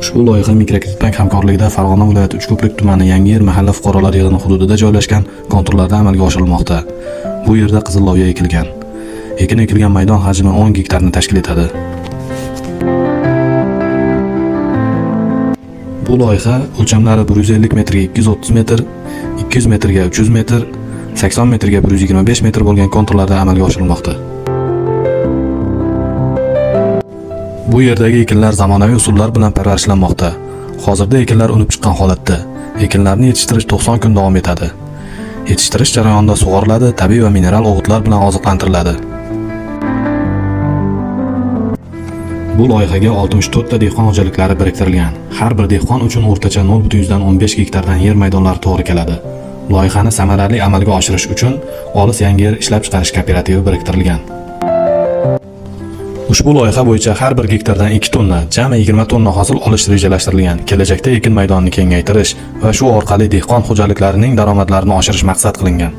Ushbu loyiha Mikrokreditbank hamkorligida Farg'ona viloyati Uchko'prik tumani Yangiyer mahalla fuqarolar yig'ini hududida joylashgan konturlarda amalga oshirilmoqda. Bu yerda qizilloviya ekilgan. Ekin ekilgan maydon hajmi 10 gektarni tashkil etadi. Bu loyiha o'lchamlari 150 metrga 230 metr, 200 metrga 300 metr, 80 metrga 125 metr bo'lgan konturlarda amalga oshirilmoqda. Bu yerdagi ekinlar zamonaviy usullar bilan parvarishlanmoqda. Hozirda ekinlar unib chiqqan holatda. Ekinlarni yetishtirish 90 kun davom etadi. Yetishtirish jarayonida sug'oriladi, tabiiy va mineral o'g'itlar bilan oziqlantiriladi. Bu loyihaga 64 ta dehqon xo'jaliklari biriktirilgan. Har bir dehqon uchun o'rtacha 0,15 gektardan yer maydonlari to'g'ri keladi. Loyihani samarali amalga oshirish uchun Olis Yangiyer ishlab chiqarish kooperativi biriktirilgan. Ushbu loyiha bo'yicha har bir gektardan 2 tonna, jami 20 tonna hosil olish rejalashtirilgan. Kelajakda ekin maydonini kengaytirish va shu orqali dehqon xo'jaliklarining daromadlarini oshirish maqsad qilingan.